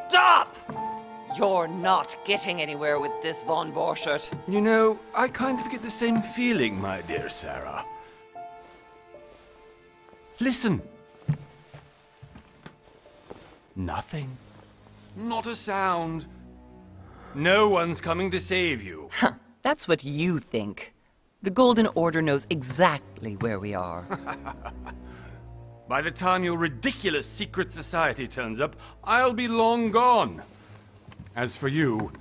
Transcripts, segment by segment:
Stop! You're not getting anywhere with this, Von Borchert. You know, I kind of get the same feeling, my dear Sarah. Listen. Nothing. Not a sound. No one's coming to save you. Huh, that's what you think. The Golden Order knows exactly where we are. By the time your ridiculous secret society turns up, I'll be long gone. As for you,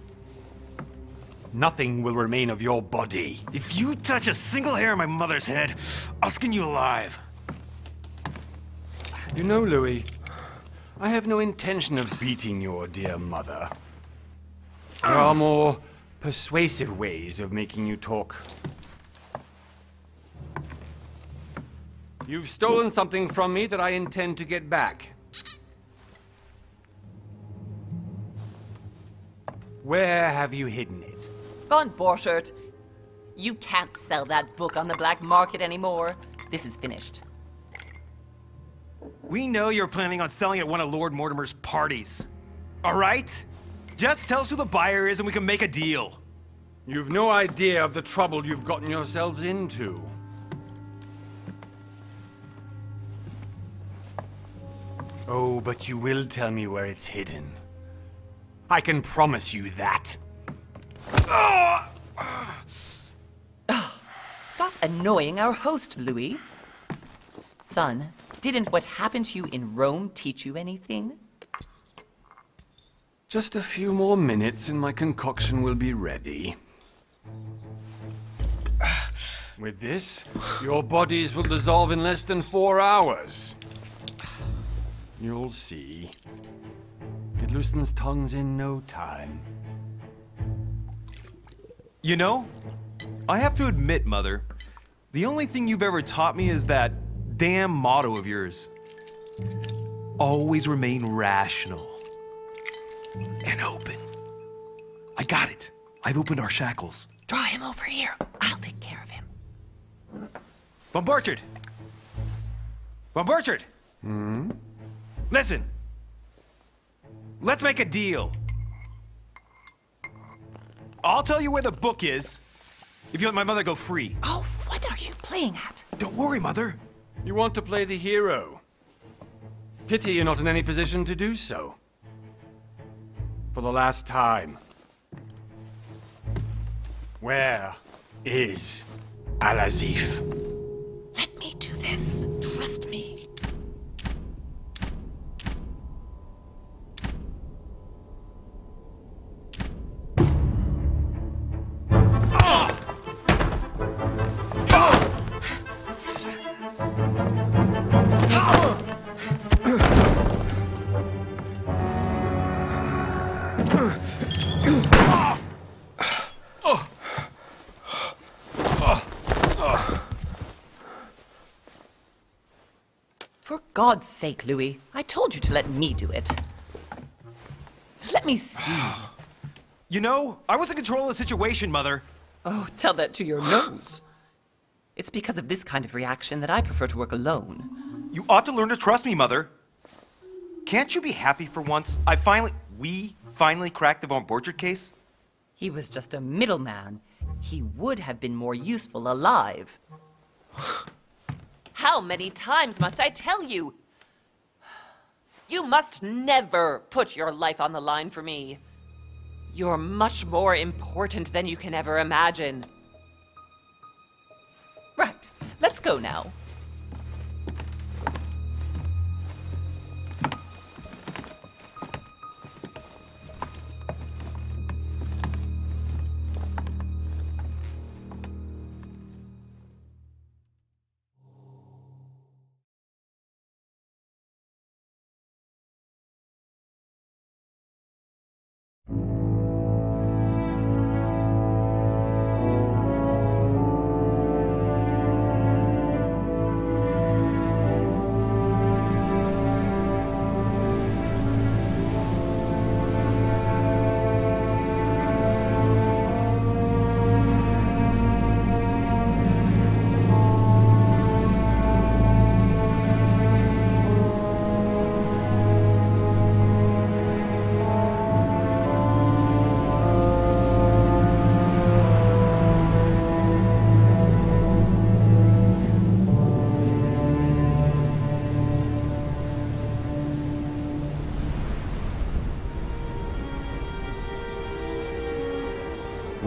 nothing will remain of your body. If you touch a single hair on my mother's head, I'll skin you alive. You know, Louis, I have no intention of beating your dear mother. There are more persuasive ways of making you talk. You've stolen something from me that I intend to get back. Where have you hidden it? Von Borchert, you can't sell that book on the black market anymore. This is finished. We know you're planning on selling at one of Lord Mortimer's parties. All right? Just tell us who the buyer is and we can make a deal. You've no idea of the trouble you've gotten yourselves into. Oh, but you will tell me where it's hidden. I can promise you that. Stop annoying our host, Louis. Son, didn't what happened to you in Rome teach you anything? Just a few more minutes and my concoction will be ready. With this, your bodies will dissolve in less than 4 hours. You'll see. It loosens tongues in no time. You know, I have to admit, Mother, the only thing you've ever taught me is that damn motto of yours. Always remain rational. And open. I got it. I've opened our shackles. Draw him over here. I'll take care of him. Von Borchert! Von Borchert! Listen. Let's make a deal. I'll tell you where the book is if you let my mother go free. Oh, what are you playing at? Don't worry, Mother. You want to play the hero. Pity you're not in any position to do so. For the last time. Where is Al-Azif? Let me do this. Trust me. For God's sake, Louis, I told you to let me do it. Let me see. You know, I was in control of the situation, Mother. Oh, tell that to your nose. It's because of this kind of reaction that I prefer to work alone. You ought to learn to trust me, Mother. Can't you be happy for once? We finally cracked the Von Borchert case? He was just a middleman. He would have been more useful alive. How many times must I tell you? You must never put your life on the line for me. You're much more important than you can ever imagine. Right, let's go now.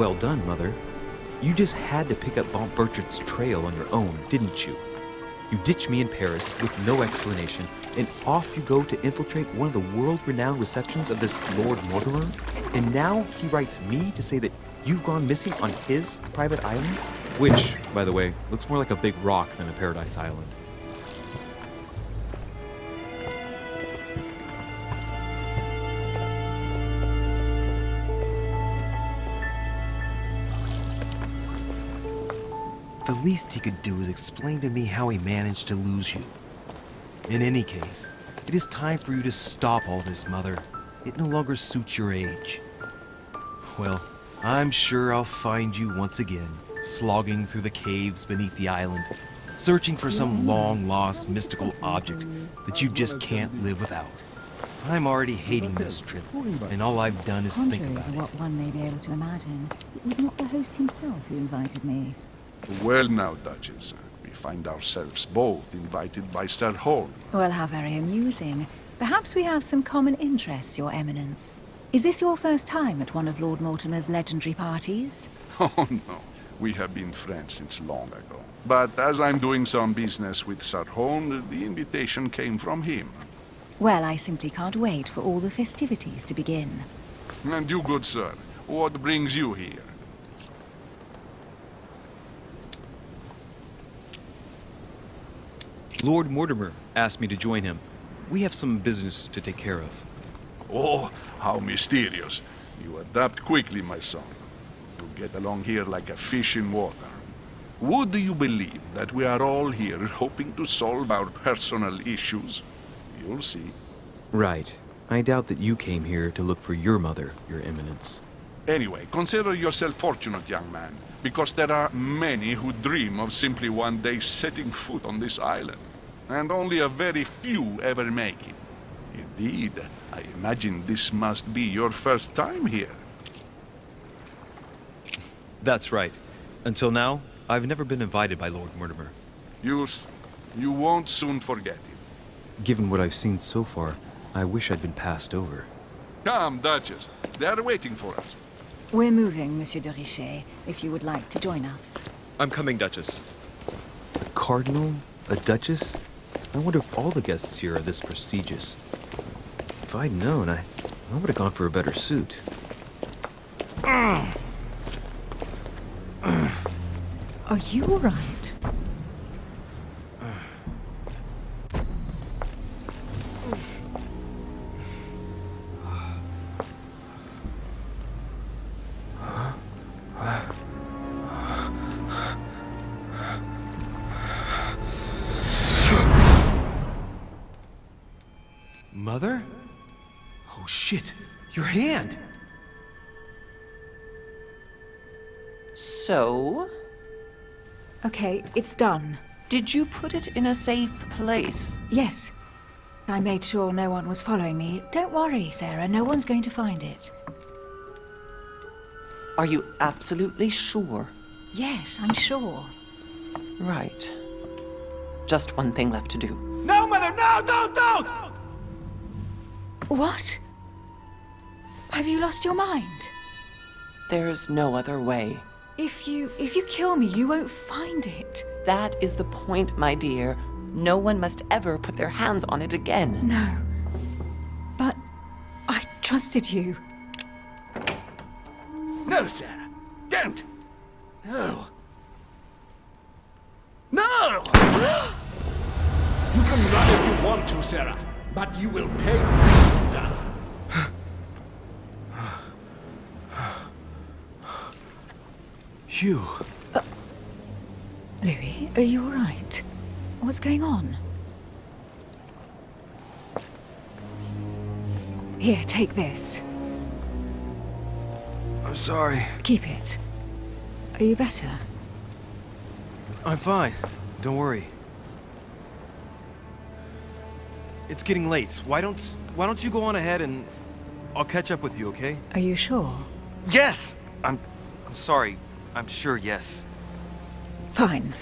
Well done, Mother. You just had to pick up Von Burchard's trail on your own, didn't you? You ditched me in Paris with no explanation, and off you go to infiltrate one of the world-renowned receptions of this Lord Mortimer? And now he writes me to say that you've gone missing on his private island? Which, by the way, looks more like a big rock than a paradise island. The least he could do is explain to me how he managed to lose you. In any case, it is time for you to stop all this, Mother. It no longer suits your age. Well, I'm sure I'll find you once again, slogging through the caves beneath the island, searching for some long-lost mystical object that you just can't live without. I'm already hating this trip, and all I've done is think about Contrary to it. what one may be able to imagine, it was not the host himself who invited me. Well now, Duchess, we find ourselves both invited by Sir Holm. Well, how very amusing. Perhaps we have some common interests, Your Eminence. Is this your first time at one of Lord Mortimer's legendary parties? Oh no, we have been friends since long ago. But as I'm doing some business with Sir Holm, the invitation came from him. Well, I simply can't wait for all the festivities to begin. And you, good sir, what brings you here? Lord Mortimer asked me to join him. We have some business to take care of. Oh, how mysterious. You adapt quickly, my son. You get along here like a fish in water. Would you believe that we are all here hoping to solve our personal issues? You'll see. Right. I doubt that you came here to look for your mother, Your Eminence. Anyway, consider yourself fortunate, young man, because there are many who dream of simply one day setting foot on this island, and only a very few ever make it. Indeed, I imagine this must be your first time here. That's right. Until now, I've never been invited by Lord Mortimer. You won't soon forget it. Given what I've seen so far, I wish I'd been passed over. Come, Duchess. They are waiting for us. We're moving, Monsieur de Richet, if you would like to join us. I'm coming, Duchess. A cardinal? A duchess? I wonder if all the guests here are this prestigious. If I'd known, I would have gone for a better suit. Are you all right? Mother? Oh shit, your hand! So, Okay, it's done. did you put it in a safe place? Yes. I made sure no one was following me. Don't worry, Sarah, no one's going to find it. Are you absolutely sure? Yes, I'm sure. Right. Just one thing left to do. No, Mother, no, don't! What? Have you lost your mind? There's no other way. If you kill me, you won't find it. That is the point, my dear. No one must ever put their hands on it again. No. But I trusted you. No, Sarah. Don't. No. No! You can run if you want to, Sarah, but you will pay for what you've done. Hugh. Louis, are you all right? What's going on? Here, take this. I'm sorry. Keep it. Are you better? I'm fine. Don't worry. It's getting late. Why don't you go on ahead and I'll catch up with you, okay? Are you sure? Yes! I'm sorry. I'm sure, yes. Fine.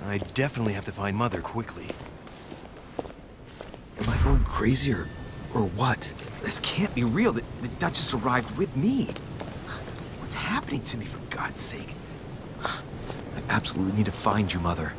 I definitely have to find Mother quickly. Am I going crazy or what? This can't be real. The Duchess arrived with me. What's happening to me, for God's sake? I absolutely need to find you, Mother.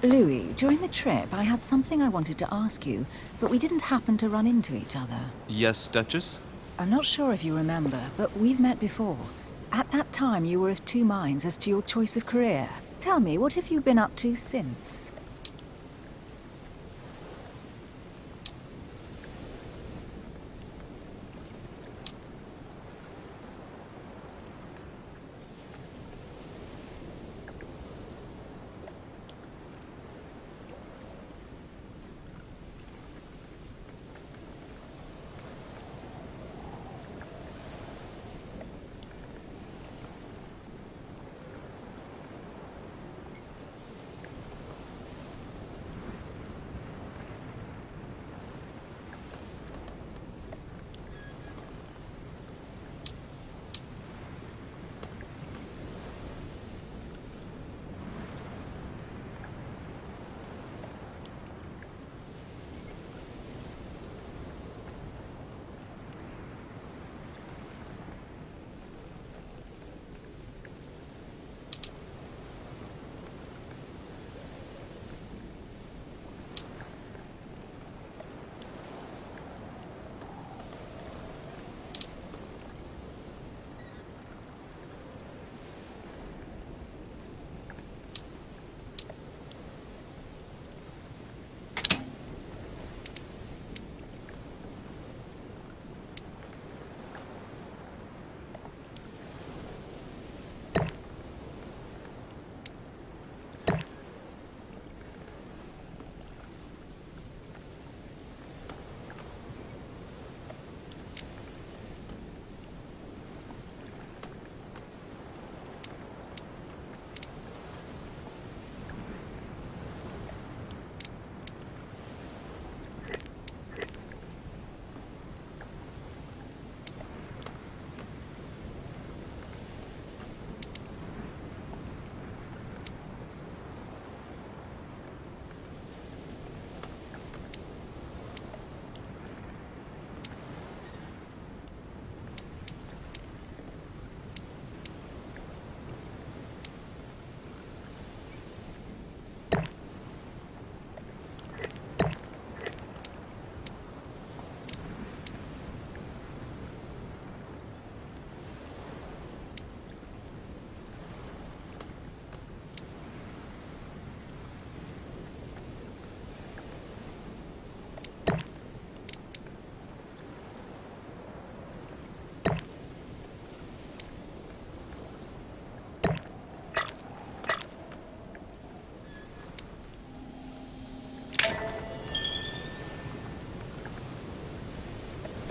Louis, during the trip, I had something I wanted to ask you, but we didn't happen to run into each other. Yes, Duchess? I'm not sure if you remember, but we've met before. At that time, you were of two minds as to your choice of career. Tell me, what have you been up to since?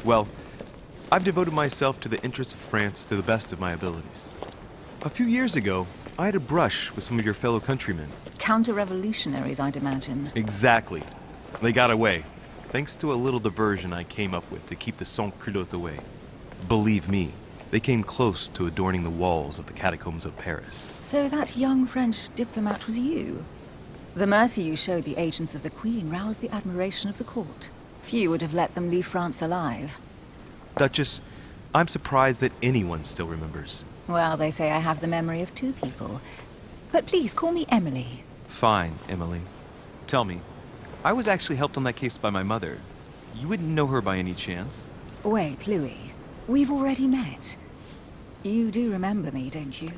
Well, I've devoted myself to the interests of France to the best of my abilities. A few years ago, I had a brush with some of your fellow countrymen. Counter-revolutionaries, I'd imagine. Exactly. They got away, thanks to a little diversion I came up with to keep the sans-culottes away. Believe me, they came close to adorning the walls of the catacombs of Paris. So that young French diplomat was you? The mercy you showed the agents of the Queen roused the admiration of the court. Few would have let them leave France alive. Duchess, I'm surprised that anyone still remembers. Well, they say I have the memory of two people. But please, call me Emily. Fine, Emily. Tell me, I was actually helped on that case by my mother. You wouldn't know her by any chance? Wait, Louis. We've already met. You do remember me, don't you?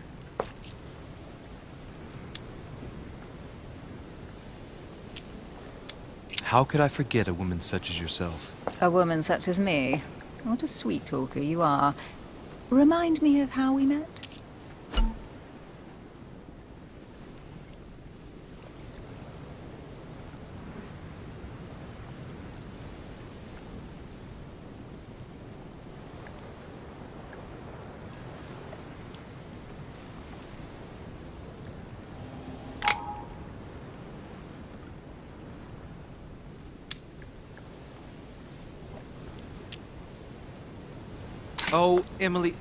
How could I forget a woman such as yourself? A woman such as me? What a sweet talker you are. Remind me of how we met? Oh, Emily,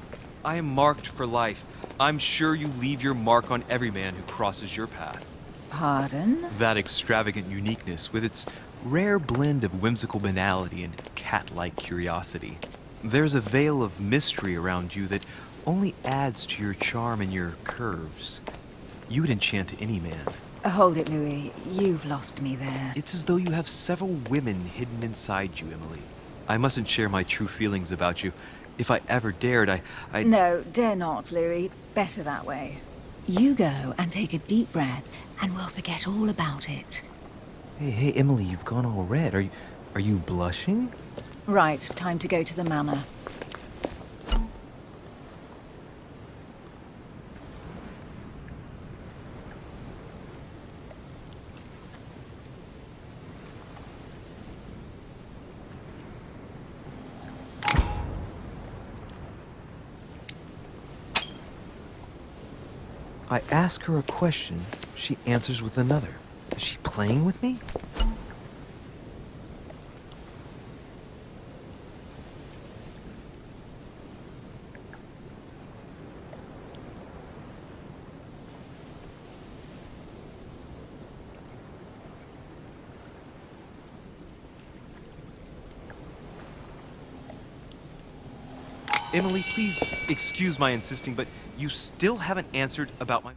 I am marked for life. I'm sure you leave your mark on every man who crosses your path. Pardon? That extravagant uniqueness, with its rare blend of whimsical banality and cat-like curiosity. There's a veil of mystery around you that only adds to your charm and your curves. You would enchant any man. Hold it, Louis. You've lost me there. It's as though you have several women hidden inside you, Emily. I mustn't share my true feelings about you. If I ever dared, I... No, dare not, Louis. Better that way. You go and take a deep breath, and we'll forget all about it. Hey, Emily, you've gone all red. Are you blushing? Right, time to go to the manor. I ask her a question, she answers with another. Is she playing with me? Emily, please excuse my insisting, but you still haven't answered about my...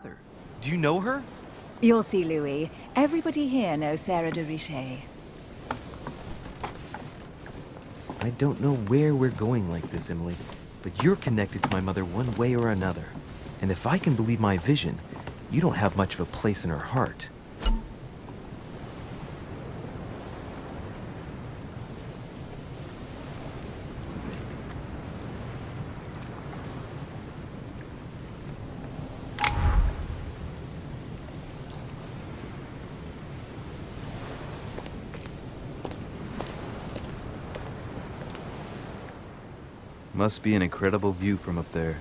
Mother, do you know her? You'll see, Louis. Everybody here knows Sarah de Richet. I don't know where we're going like this, Emily, but you're connected to my mother one way or another. And if I can believe my vision, you don't have much of a place in her heart. Must be an incredible view from up there.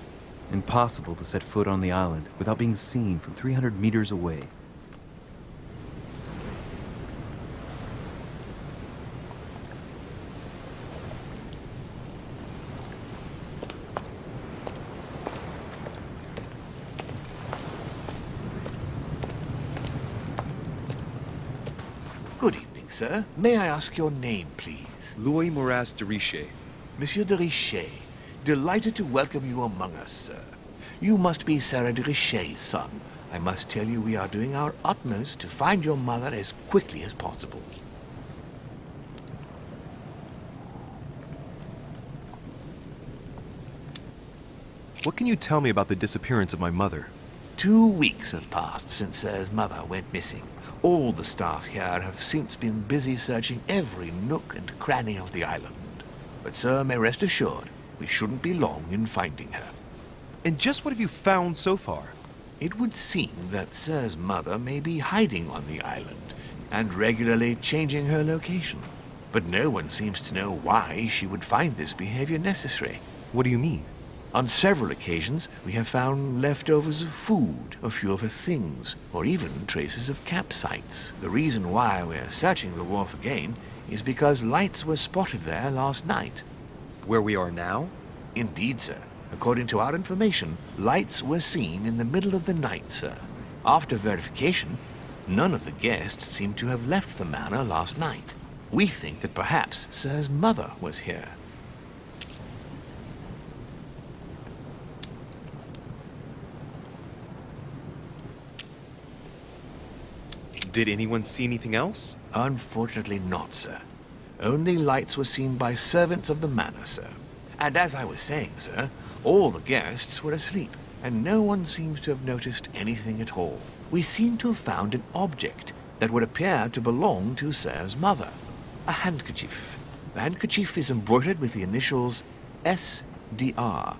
Impossible to set foot on the island without being seen from 300 meters away. Good evening, sir. May I ask your name, please? Louis Moras de Richet. Monsieur de Richet, delighted to welcome you among us, sir. You must be Sarah de Richet's son. I must tell you we are doing our utmost to find your mother as quickly as possible. What can you tell me about the disappearance of my mother? 2 weeks have passed since Sir's mother went missing. All the staff here have since been busy searching every nook and cranny of the island. But sir may rest assured, we shouldn't be long in finding her. And just what have you found so far? It would seem that Sir's mother may be hiding on the island and regularly changing her location. But no one seems to know why she would find this behavior necessary. What do you mean? On several occasions, we have found leftovers of food, a few of her things, or even traces of campsites. The reason why we're searching the wharf again is because lights were spotted there last night. Where we are now? Indeed, sir. According to our information, lights were seen in the middle of the night, sir. After verification, none of the guests seem to have left the manor last night. We think that perhaps Sir's mother was here. Did anyone see anything else? Unfortunately not, sir. Only lights were seen by servants of the manor, sir. And as I was saying, sir, all the guests were asleep, and no one seems to have noticed anything at all. We seem to have found an object that would appear to belong to Sir's mother. A handkerchief. The handkerchief is embroidered with the initials SDR.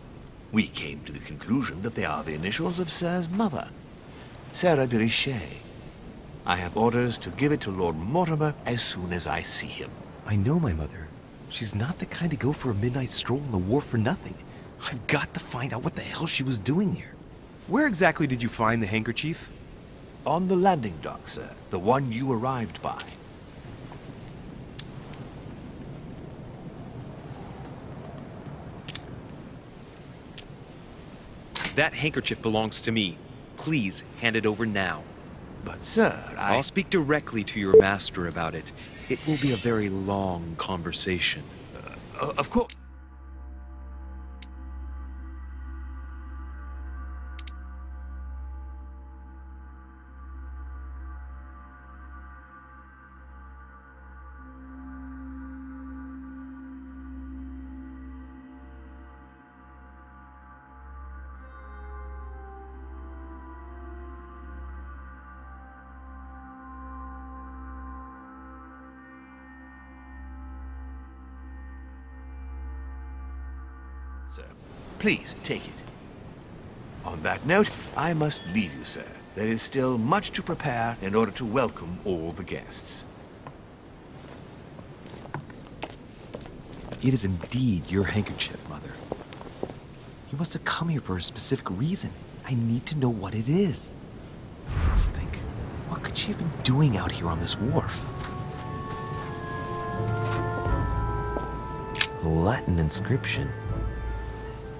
We came to the conclusion that they are the initials of Sir's mother, Sarah de Richet. I have orders to give it to Lord Mortimer as soon as I see him. I know my mother. She's not the kind to go for a midnight stroll on the wharf for nothing. I've got to find out what the hell she was doing here. Where exactly did you find the handkerchief? On the landing dock, sir. The one you arrived by. That handkerchief belongs to me. Please hand it over now. But, sir, I'll speak directly to your master about it. It will be a very long conversation. Of course. Sir, please take it. On that note, I must leave you, sir. There is still much to prepare in order to welcome all the guests. It is indeed your handkerchief, Mother. You must have come here for a specific reason. I need to know what it is. Let's think. What could she have been doing out here on this wharf? A Latin inscription.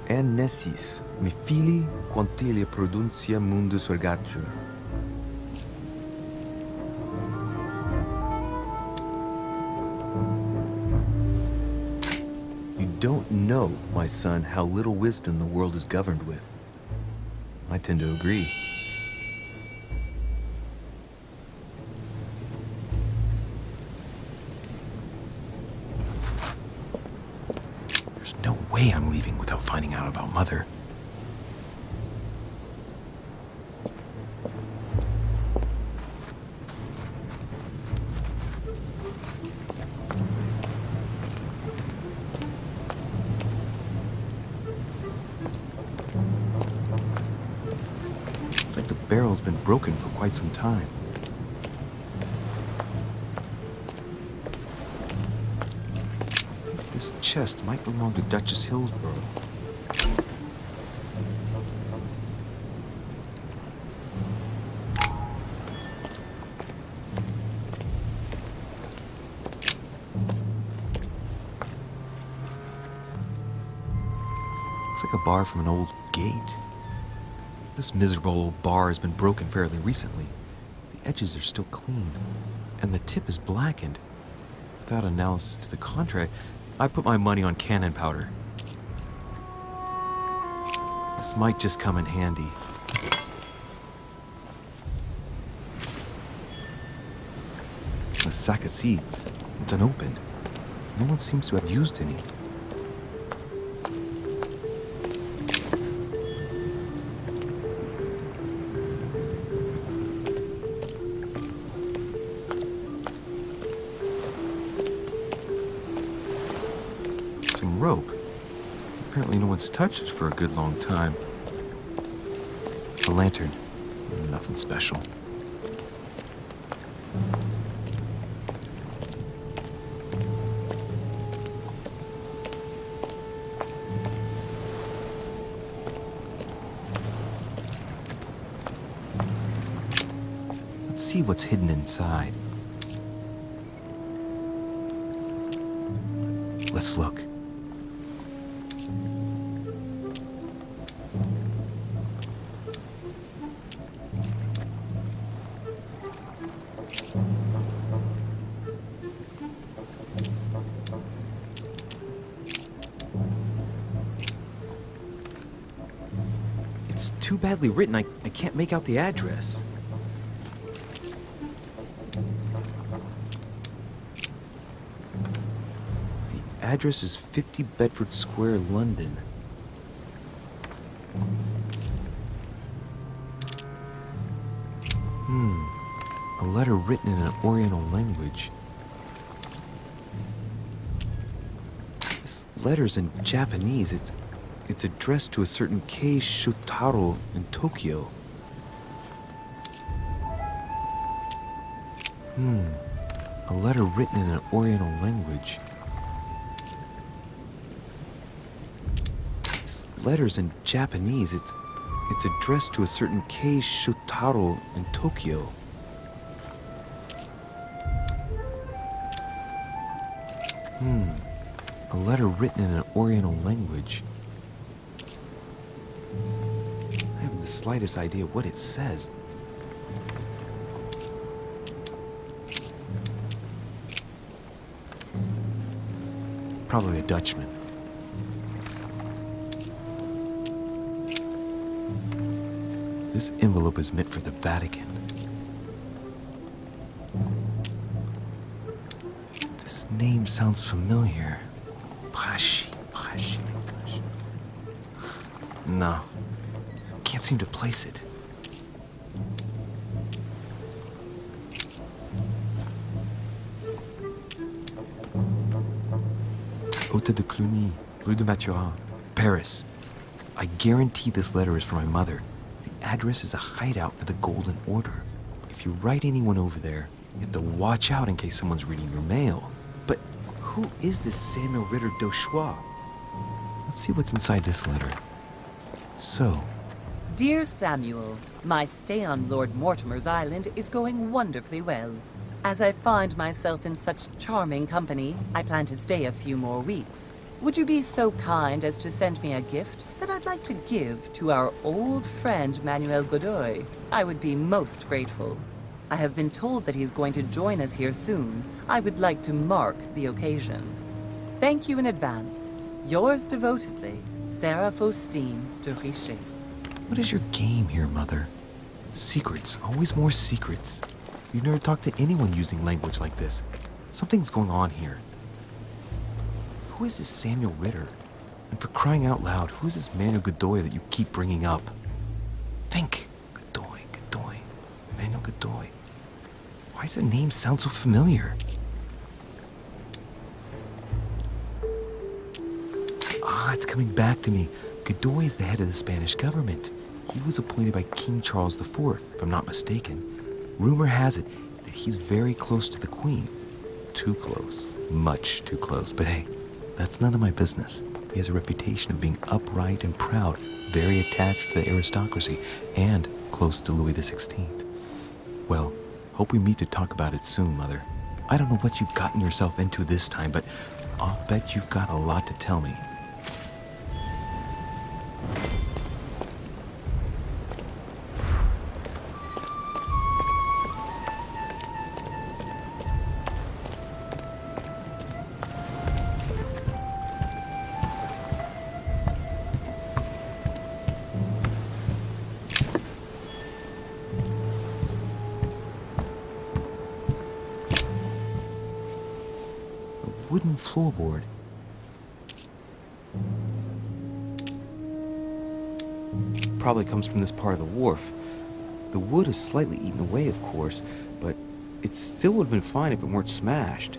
En nessis, mi fili quantilia produncia mundus ergatur. You don't know, my son, how little wisdom the world is governed with. I tend to agree. Mother. It's like the barrel's been broken for quite some time. This chest might belong to Duchess Hillsborough. Looks like a bar from an old gate. This miserable old bar has been broken fairly recently. The edges are still clean, and the tip is blackened. Without analysis to the contrary, I put my money on cannon powder. This might just come in handy. A sack of seeds. It's unopened. No one seems to have used any. Some rope. Apparently no one's touched it for a good long time. A lantern. Nothing special. Let's see what's hidden inside. Let's look. It's too badly written, I can't make out the address. The address is 50 Bedford Square, London. A letter written in an Oriental language. This letter's in Japanese. It's addressed to a certain Kei Shotaro in Tokyo. A letter written in an Oriental language. This letter's in Japanese. It's addressed to a certain Kei Shotaro in Tokyo. A letter written in an Oriental language. I haven't the slightest idea what it says. Probably a Dutchman. This envelope is meant for the Vatican. This name sounds familiar. Prashi. No, can't seem to place it. Hôtel de Cluny, Rue de Mathurin, Paris. I guarantee this letter is for my mother. The address is a hideout for the Golden Order. If you write anyone over there, you have to watch out in case someone's reading your mail. But who is this Samuel Ritter d'Auchois? Let's see what's inside this letter. So, Dear Samuel, my stay on Lord Mortimer's island is going wonderfully well. As I find myself in such charming company, I plan to stay a few more weeks. Would you be so kind as to send me a gift that I'd like to give to our old friend Manuel Godoy? I would be most grateful. I have been told that he's going to join us here soon. I would like to mark the occasion. Thank you in advance. Yours devotedly, Sarah Faustine de Richet. what is your game here, Mother? Secrets, always more secrets. You've never talked to anyone using language like this. Something's going on here. Who is this Samuel Ritter? And for crying out loud, who is this Manuel Godoy that you keep bringing up? Think! Godoy. Manuel Godoy. Why does the name sound so familiar? Ah, it's coming back to me. Godoy is the head of the Spanish government. He was appointed by King Charles IV, if I'm not mistaken. Rumor has it that he's very close to the Queen. Too close. Much too close. But hey, that's none of my business. He has a reputation of being upright and proud, very attached to the aristocracy, and close to Louis XVI. Well, hope we meet to talk about it soon, Mother. I don't know what you've gotten yourself into this time, but I'll bet you've got a lot to tell me. Wooden floorboard. Probably comes from this part of the wharf. The wood is slightly eaten away, of course, but it still would have been fine if it weren't smashed.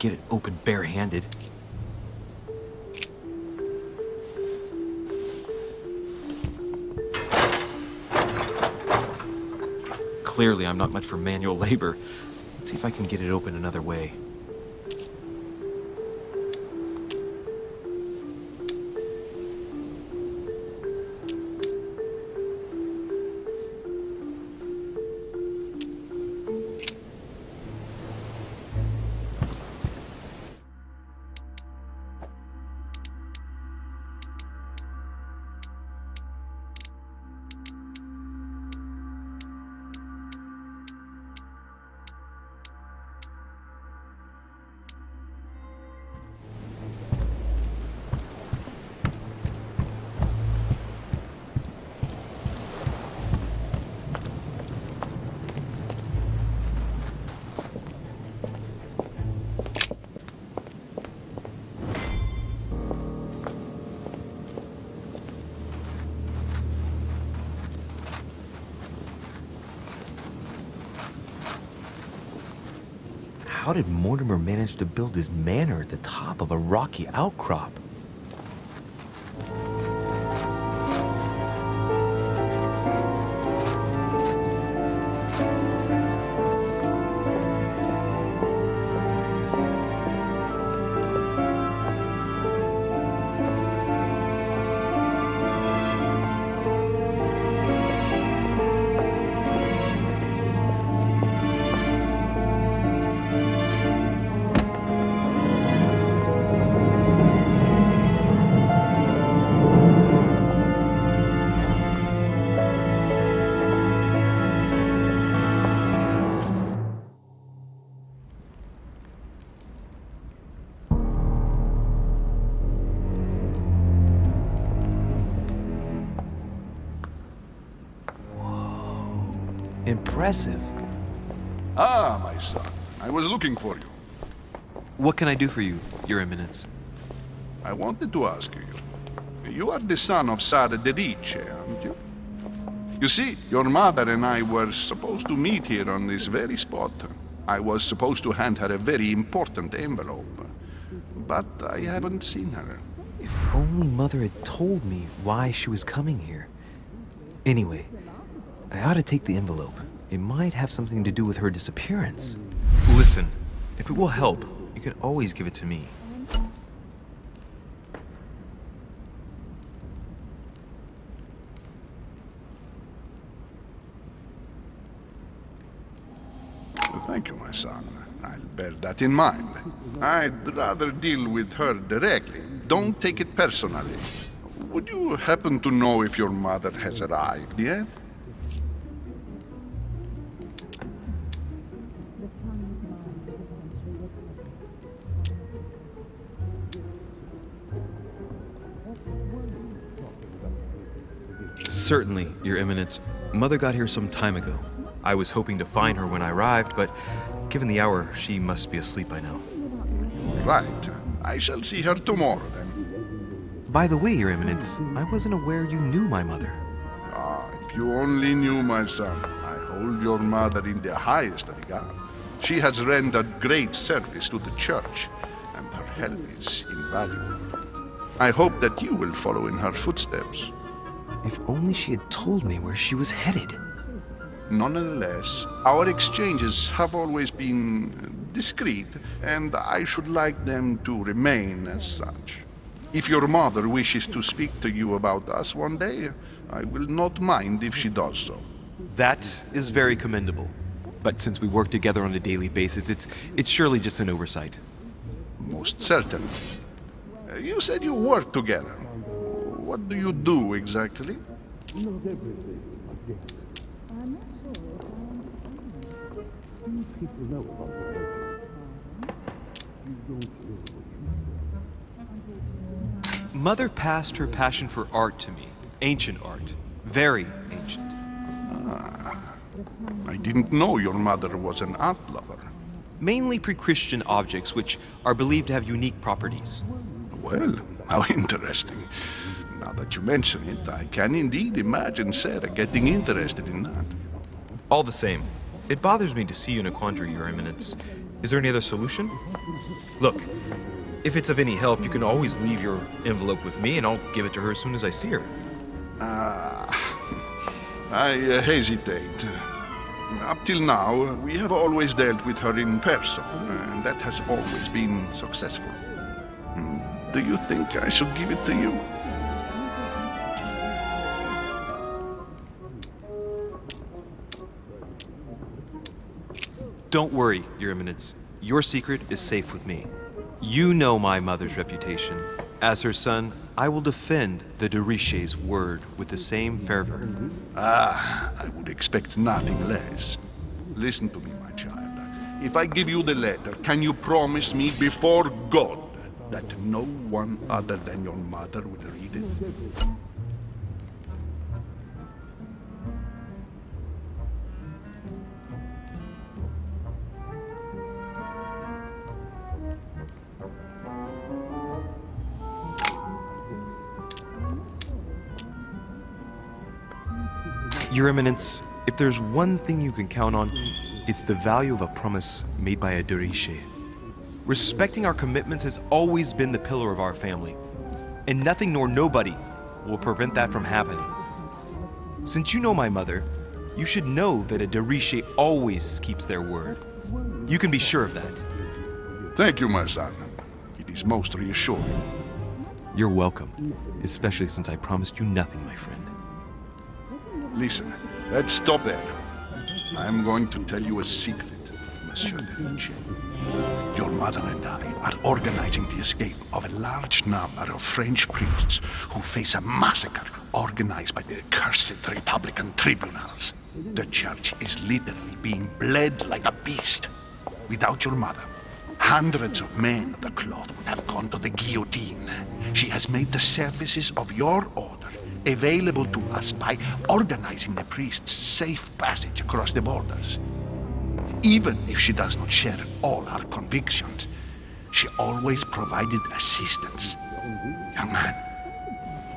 Get it open barehanded. Clearly, I'm not much for manual labor. Let's see if I can get it open another way. How did Mortimer manage to build his manor at the top of a rocky outcrop? Impressive. Ah, my son. I was looking for you. What can I do for you, Your Eminence? I wanted to ask you. You are the son of Sara de Riche, aren't you? You see, your mother and I were supposed to meet here on this very spot. I was supposed to hand her a very important envelope. But I haven't seen her. If only Mother had told me why she was coming here. Anyway, I ought to take the envelope. It might have something to do with her disappearance. Listen, if it will help, you can always give it to me. Thank you, my son. I'll bear that in mind. I'd rather deal with her directly. Don't take it personally. Would you happen to know if your mother has arrived yet? Certainly, Your Eminence. Mother got here some time ago. I was hoping to find her when I arrived, but given the hour, she must be asleep by now. Right. I shall see her tomorrow, then. By the way, Your Eminence, I wasn't aware you knew my mother. Ah, if you only knew, my son. I hold your mother in the highest regard. She has rendered great service to the church, and her help is invaluable. I hope that you will follow in her footsteps. If only she had told me where she was headed. Nonetheless, our exchanges have always been discreet, and I should like them to remain as such. If your mother wishes to speak to you about us one day, I will not mind if she does so. That is very commendable. But since we work together on a daily basis, it's surely just an oversight. Most certainly. You said you work together. What do you do exactly? Mother passed her passion for art to me. Ancient art. Very ancient. I didn't know your mother was an art lover. Mainly pre-Christian objects, which are believed to have unique properties. Well, how interesting. Now that you mention it, I can indeed imagine Sarah getting interested in that. All the same, it bothers me to see you in a quandary, Your Eminence. Is there any other solution? Look, if it's of any help, you can always leave your envelope with me and I'll give it to her as soon as I see her. I hesitate. Up till now, we have always dealt with her in person, and that has always been successful. Do you think I should give it to you? Don't worry, Your Eminence. Your secret is safe with me. You know my mother's reputation. As her son, I will defend the de Richet's word with the same fervor. I would expect nothing less. Listen to me, my child. If I give you the letter, can you promise me before God that no one other than your mother will read it? Your Eminence, if there's one thing you can count on, it's the value of a promise made by a de Richet. Respecting our commitments has always been the pillar of our family, and nothing nor nobody will prevent that from happening. Since you know my mother, you should know that a de Richet always keeps their word. You can be sure of that. Thank you, my son. It is most reassuring. You're welcome, especially since I promised you nothing, my friend. Listen, let's stop there. I'm going to tell you a secret, Monsieur de Richet. Your mother and I are organizing the escape of a large number of French priests who face a massacre organized by the accursed Republican tribunals. The church is literally being bled like a beast. Without your mother, hundreds of men of the cloth would have gone to the guillotine. She has made the services of your order available to us by organizing the priests' safe passage across the borders. Even if she does not share all our convictions, she always provided assistance. Young man,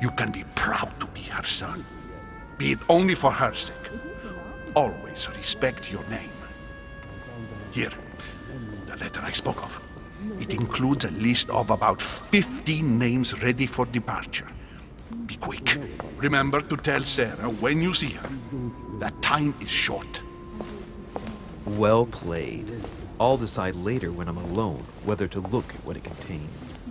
you can be proud to be her son. Be it only for her sake. Always respect your name. Here, the letter I spoke of. It includes a list of about 15 names ready for departure. Be quick. Remember to tell Sarah when you see her that time is short. Well played. I'll decide later when I'm alone whether to look at what it contains.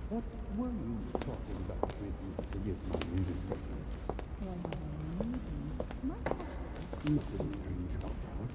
What were you talking about with me to get my indiscretion? Nothing strange about that.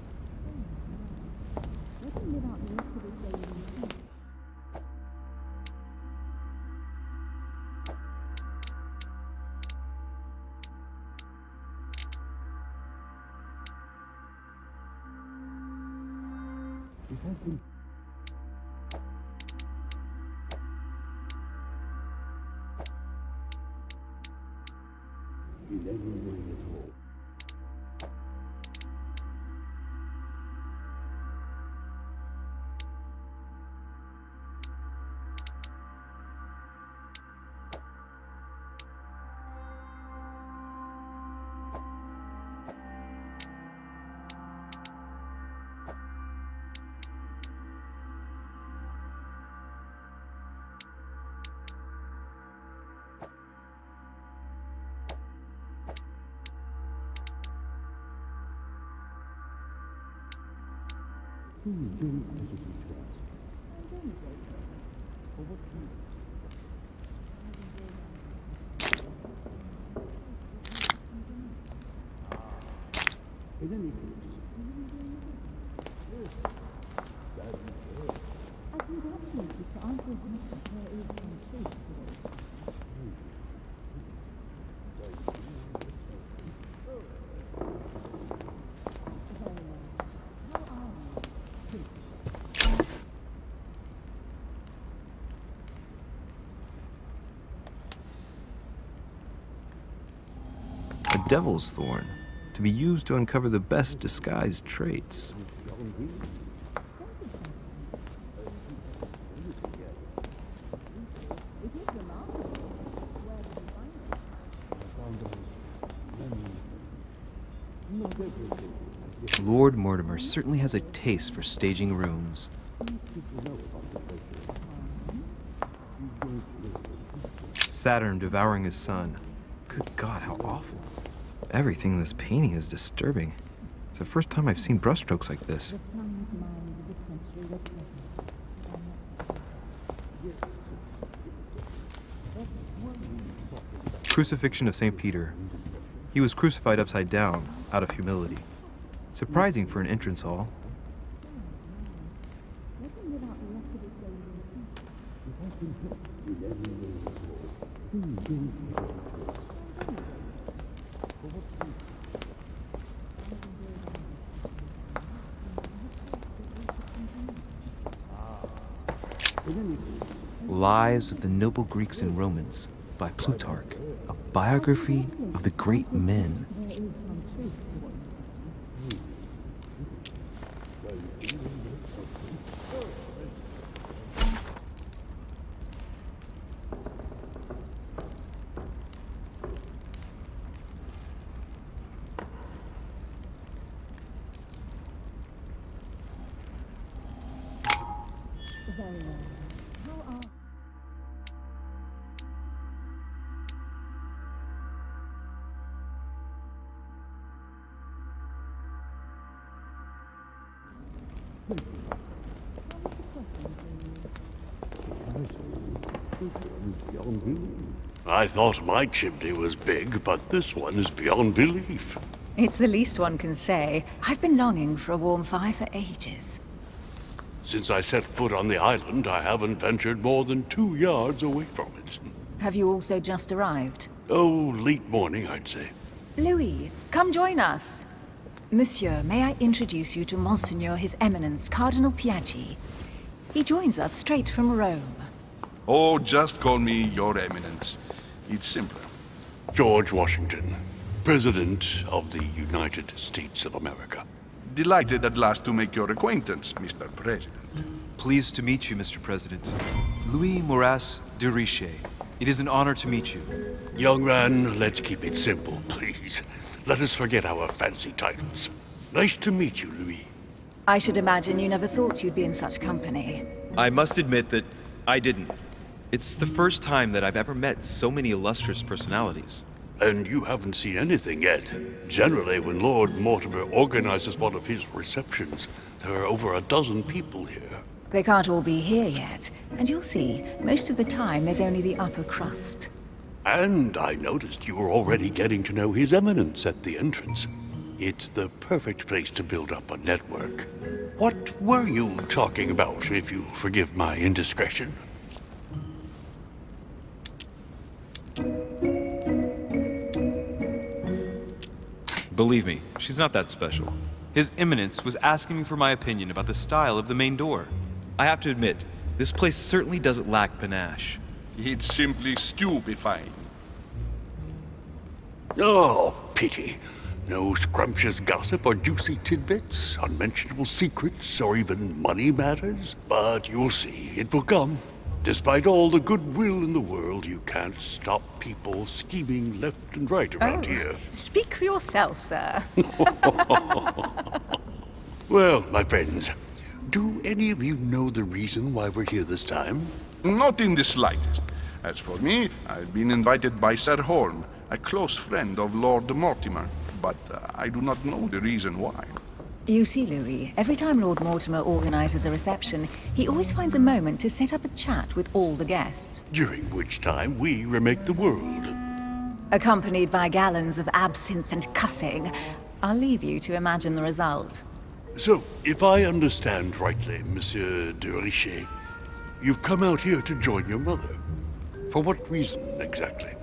A devil's thorn, to be used to uncover the best disguised traits. Lord Mortimer certainly has a taste for staging rooms. Saturn devouring his sun. Good God, how awful. Everything in this painting is disturbing. It's the first time I've seen brushstrokes like this. Crucifixion of St. Peter. He was crucified upside down, out of humility. Surprising for an entrance hall. Lives of the Noble Greeks and Romans by Plutarch, a biography of the great men. I thought my chimney was big, but this one is beyond belief. It's the least one can say. I've been longing for a warm fire for ages. Since I set foot on the island, I haven't ventured more than 2 yards away from it. Have you also just arrived? Oh, late morning, I'd say. Louis, come join us. Monsieur, may I introduce you to Monseigneur His Eminence, Cardinal Piaggi. He joins us straight from Rome. Oh, just call me Your Eminence. It's simpler. George Washington, President of the United States of America. Delighted at last to make your acquaintance, Mr. President. Pleased to meet you, Mr. President. Louis Moras de Richet. It is an honor to meet you. Young man, let's keep it simple, please. Let us forget our fancy titles. Nice to meet you, Louis. I should imagine you never thought you'd be in such company. I must admit that I didn't. It's the first time that I've ever met so many illustrious personalities. And you haven't seen anything yet. Generally, when Lord Mortimer organizes one of his receptions, there are over a dozen people here. They can't all be here yet, and you'll see, most of the time there's only the upper crust. And I noticed you were already getting to know His Eminence at the entrance. It's the perfect place to build up a network. What were you talking about, if you forgive my indiscretion? Believe me, she's not that special. His Eminence was asking me for my opinion about the style of the main door. I have to admit, this place certainly doesn't lack panache. It's simply stupefying. Oh, pity. No scrumptious gossip or juicy tidbits, unmentionable secrets, or even money matters. But you'll see, it will come. Despite all the goodwill in the world, you can't stop people scheming left and right around here. Speak for yourself, sir. Well, my friends, do any of you know the reason why we're here this time? Not in the slightest. As for me, I've been invited by Sir Holm, a close friend of Lord Mortimer, but I do not know the reason why. You see, Louis, every time Lord Mortimer organizes a reception, he always finds a moment to set up a chat with all the guests. During which time we remake the world. Accompanied by gallons of absinthe and cussing. I'll leave you to imagine the result. So, if I understand rightly, Monsieur de Richet, you've come out here to join your mother. For what reason, exactly?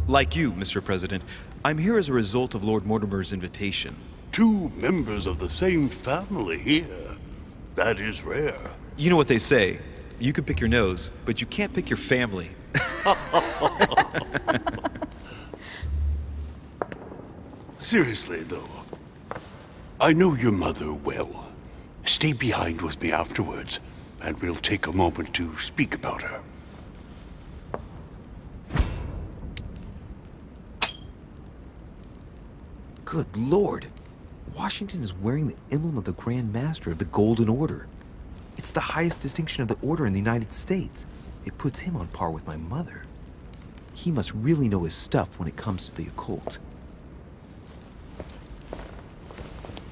Like you, Mr. President, I'm here as a result of Lord Mortimer's invitation. 2 members of the same family here. That is rare. You know what they say. You can pick your nose, but you can't pick your family. Seriously, though, I know your mother well. Stay behind with me afterwards, and we'll take a moment to speak about her. Good Lord! Washington is wearing the emblem of the Grand Master of the Golden Order. It's the highest distinction of the Order in the United States. It puts him on par with my mother. He must really know his stuff when it comes to the occult.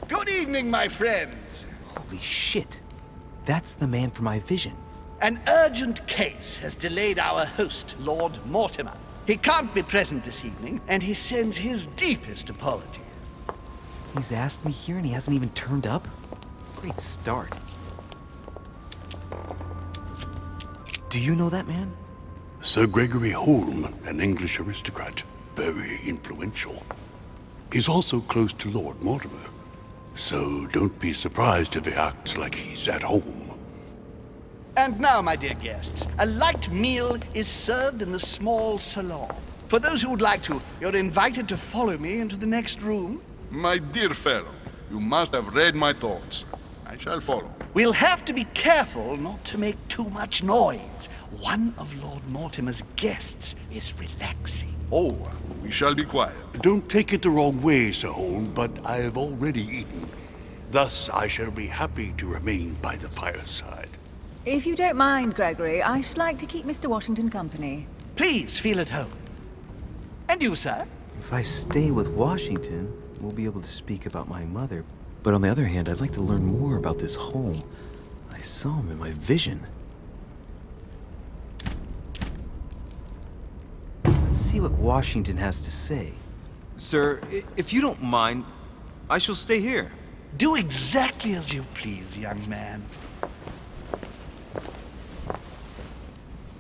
Good evening, my friends. Holy shit! That's the man for my vision. An urgent case has delayed our host, Lord Mortimer. He can't be present this evening, and he sends his deepest apologies. He's asked me here and he hasn't even turned up? Great start. Do you know that man? Sir Gregory Holm, an English aristocrat, very influential. He's also close to Lord Mortimer, so don't be surprised if he acts like he's at home. And now, my dear guests, a light meal is served in the small salon. For those who would like to, you're invited to follow me into the next room. My dear fellow, you must have read my thoughts. I shall follow. We'll have to be careful not to make too much noise. One of Lord Mortimer's guests is relaxing. Oh, we shall be quiet. Don't take it the wrong way, Sir Holm, but I have already eaten. Thus, I shall be happy to remain by the fireside. If you don't mind, Gregory, I should like to keep Mr. Washington company. Please feel at home. And you, sir? If I stay with Washington, we'll be able to speak about my mother. But on the other hand, I'd like to learn more about this Holm. I saw him in my vision. Let's see what Washington has to say. Sir, if you don't mind, I shall stay here. Do exactly as you please, young man.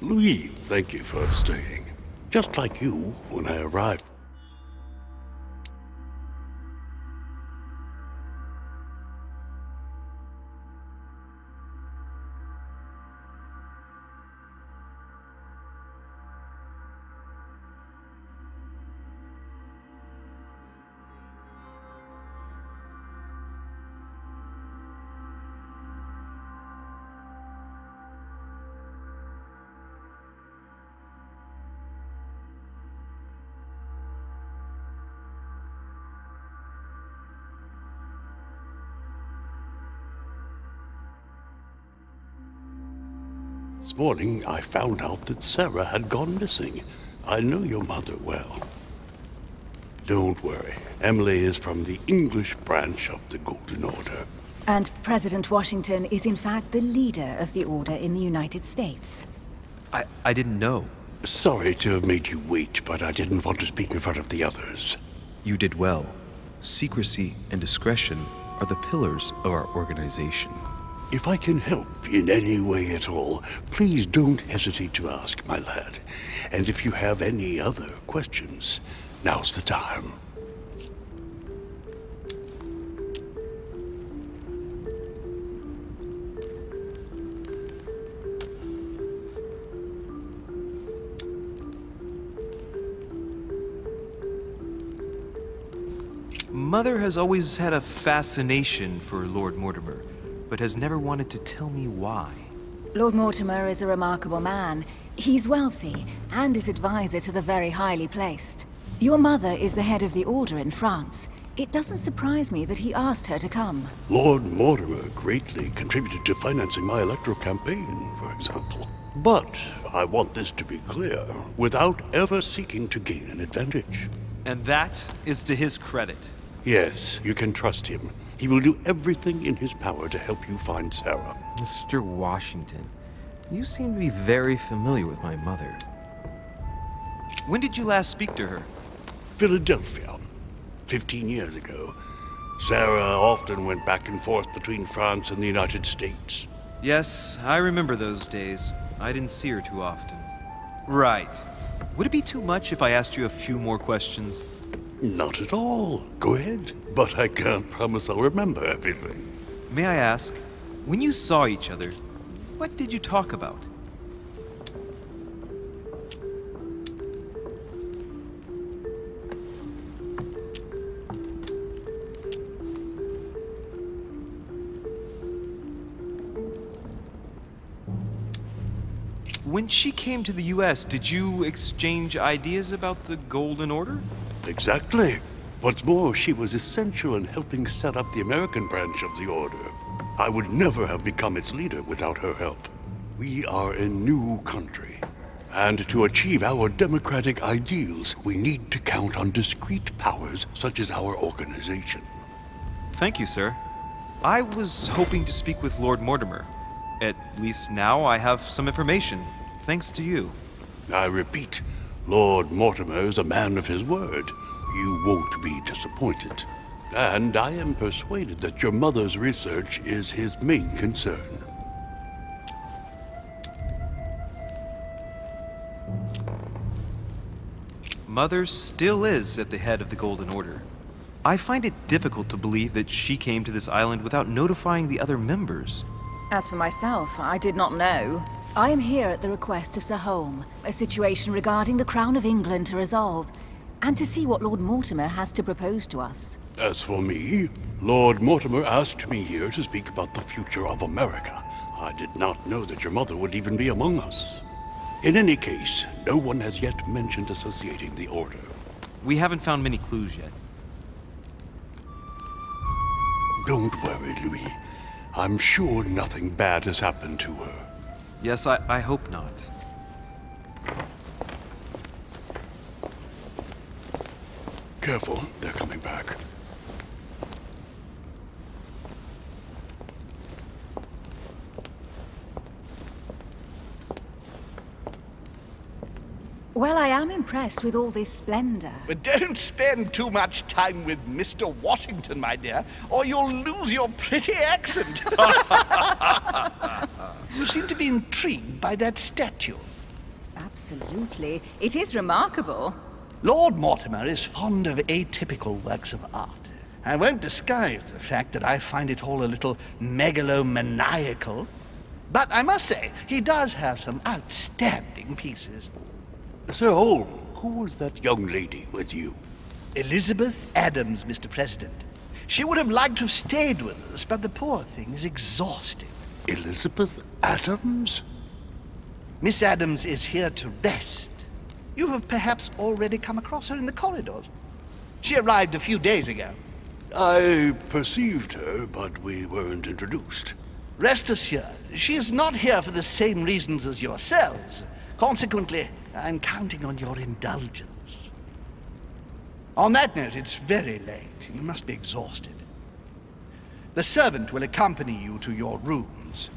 Louis, thank you for staying. Just like you, when I arrived. This morning, I found out that Sarah had gone missing. I know your mother well. Don't worry. Emily is from the English branch of the Golden Order. And President Washington is in fact the leader of the Order in the United States. I didn't know. Sorry to have made you wait, but I didn't want to speak in front of the others. You did well. Secrecy and discretion are the pillars of our organization. If I can help in any way at all, please don't hesitate to ask, my lad. And if you have any other questions, now's the time. Mother has always had a fascination for Lord Mortimer, but has never wanted to tell me why. Lord Mortimer is a remarkable man. He's wealthy, and is advisor to the very highly placed. Your mother is the head of the Order in France. It doesn't surprise me that he asked her to come. Lord Mortimer greatly contributed to financing my electoral campaign, for example. But I want this to be clear, without ever seeking to gain an advantage. And that is to his credit. Yes, you can trust him. He will do everything in his power to help you find Sarah. Mr. Washington, you seem to be very familiar with my mother. When did you last speak to her? Philadelphia, 15 years ago. Sarah often went back and forth between France and the United States. Yes, I remember those days. I didn't see her too often. Right. Would it be too much if I asked you a few more questions? Not at all. Go ahead. But I can't promise I'll remember everything. May I ask, when you saw each other, what did you talk about? When she came to the US, did you exchange ideas about the Golden Order? Exactly. What's more, she was essential in helping set up the American branch of the Order. I would never have become its leader without her help. We are a new country. And to achieve our democratic ideals, we need to count on discrete powers such as our organization. Thank you, sir. I was hoping to speak with Lord Mortimer. At least now I have some information, thanks to you. I repeat, Lord Mortimer is a man of his word. You won't be disappointed. And I am persuaded that your mother's research is his main concern. Mother still is at the head of the Golden Order. I find it difficult to believe that she came to this island without notifying the other members. As for myself, I did not know. I am here at the request of Sir Holm, a situation regarding the Crown of England to resolve, and to see what Lord Mortimer has to propose to us. As for me, Lord Mortimer asked me here to speak about the future of America. I did not know that your mother would even be among us. In any case, no one has yet mentioned associating the Order. We haven't found many clues yet. Don't worry, Louis. I'm sure nothing bad has happened to her. Yes, I hope not. Careful, they're coming back. Well, I am impressed with all this splendor. But don't spend too much time with Mr. Washington, my dear, or you'll lose your pretty accent. You seem to be intrigued by that statue. Absolutely. It is remarkable. Lord Mortimer is fond of atypical works of art. I won't disguise the fact that I find it all a little megalomaniacal. But I must say, he does have some outstanding pieces. Sir Holm, who was that young lady with you? Elizabeth Adams, Mr. President. She would have liked to have stayed with us, but the poor thing is exhausted. Elizabeth Adams? Miss Adams is here to rest. You have perhaps already come across her in the corridors. She arrived a few days ago. I perceived her, but we weren't introduced. Rest assured, she is not here for the same reasons as yourselves. Consequently, I'm counting on your indulgence. On that note, it's very late. You must be exhausted. The servant will accompany you to your rooms.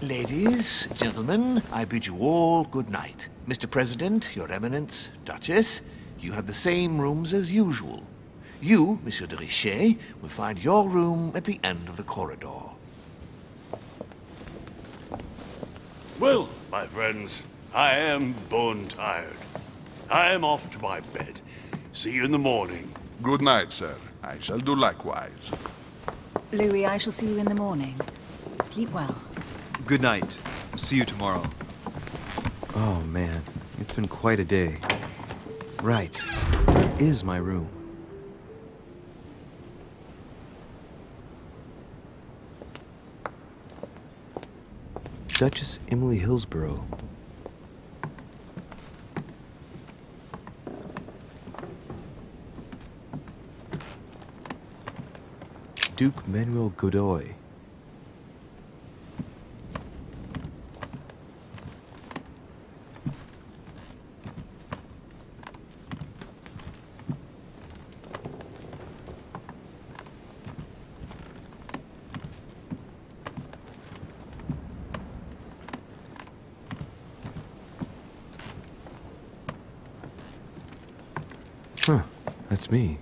Ladies, gentlemen, I bid you all good night. Mr. President, Your Eminence, Duchess, you have the same rooms as usual. You, Monsieur de Richet, will find your room at the end of the corridor. Well, my friends, I am bone tired. I am off to my bed. See you in the morning. Good night, sir. I shall do likewise. Louis, I shall see you in the morning. Sleep well. Good night. See you tomorrow. Oh man, it's been quite a day. Right, where is my room? Duchess Emily Hillsborough. Duke Manuel Godoy. Huh, that's me.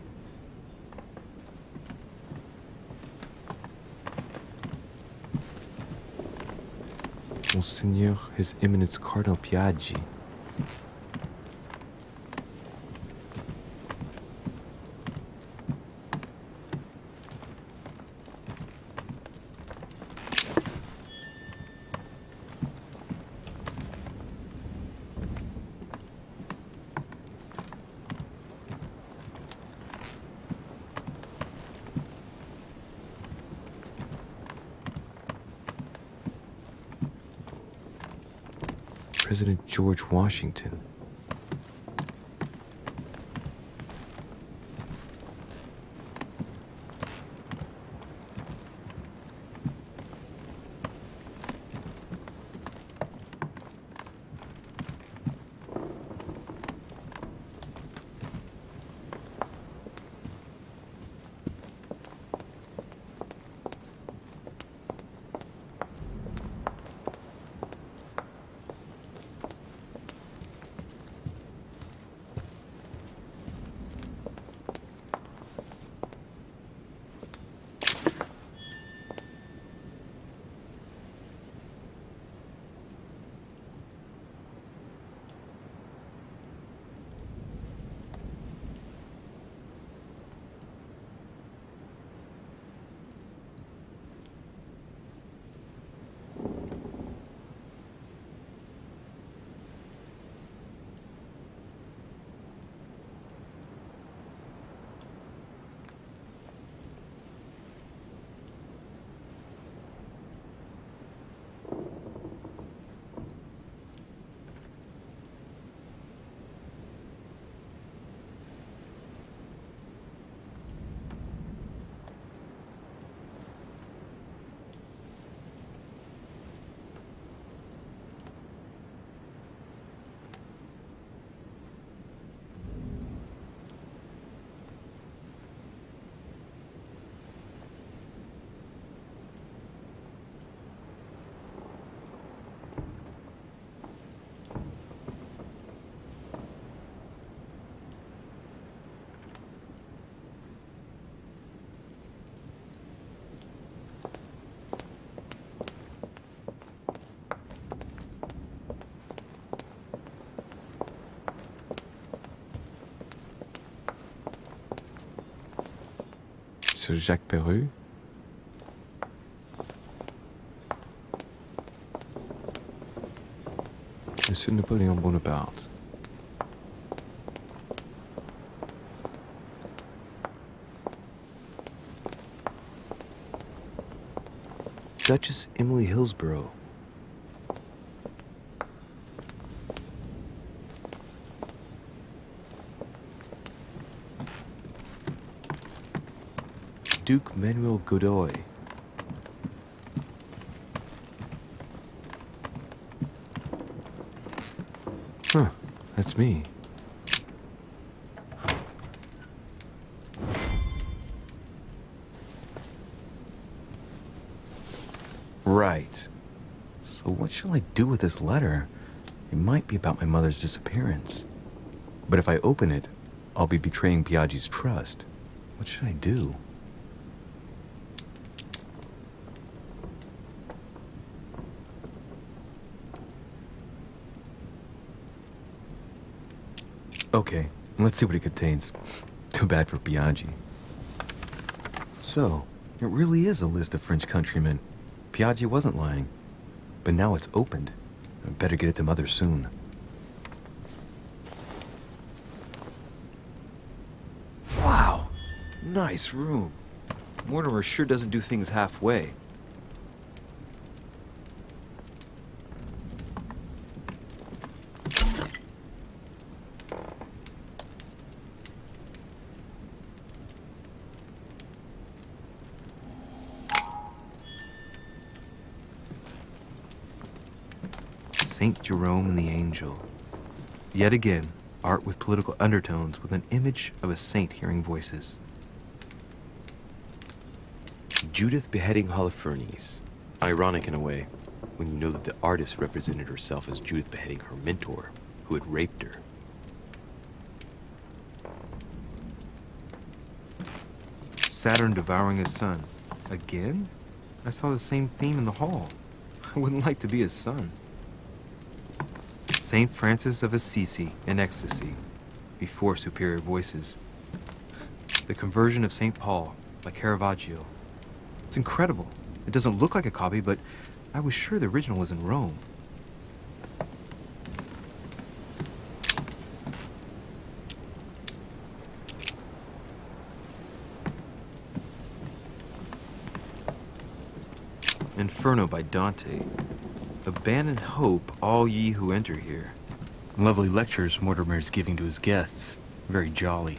Monseigneur, His Eminence Cardinal Piaggi. President George Washington. Sir Jacques Perru. Monsieur Napoleon Bonaparte. Duchess Emily Hillsborough. Duke Manuel Godoy. Huh, that's me. Right. So what shall I do with this letter? It might be about my mother's disappearance. But if I open it, I'll be betraying Biaggi's trust. What should I do? Okay, let's see what it contains. Too bad for Biaggi. So, it really is a list of French countrymen. Biaggi wasn't lying. But now it's opened. I better get it to Mother soon. Wow! Nice room. Mortimer sure doesn't do things halfway. Saint Jerome the Angel. Yet again, art with political undertones with an image of a saint hearing voices. Judith beheading Holofernes. Ironic in a way, when you know that the artist represented herself as Judith beheading her mentor, who had raped her. Saturn devouring his son. Again? I saw the same theme in the hall. I wouldn't like to be his son. Saint Francis of Assisi in ecstasy, before superior voices. The conversion of St. Paul by Caravaggio. It's incredible. It doesn't look like a copy, but I was sure the original was in Rome. Inferno by Dante. Abandon hope, all ye who enter here. Lovely lectures Mortimer's giving to his guests. Very jolly.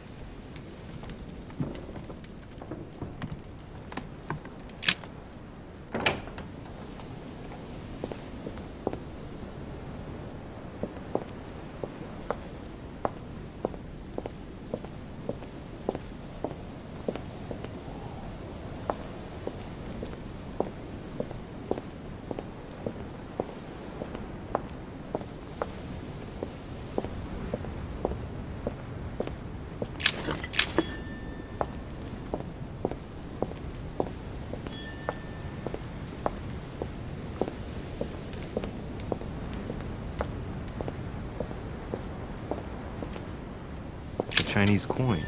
Chinese coin.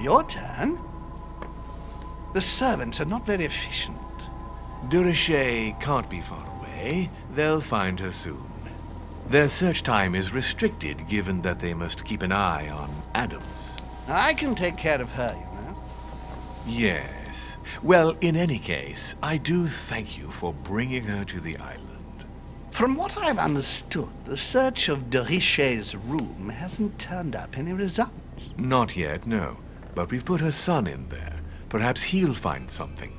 Your turn? The servants are not very efficient. Durocher can't be far away. They'll find her soon. Their search time is restricted, given that they must keep an eye on Adams. I can take care of her, you know. Yes. Well, in any case, I do thank you for bringing her to the island. From what I've understood, the search of Durocher's room hasn't turned up any results. Not yet, no. But we've put her son in there. Perhaps he'll find something.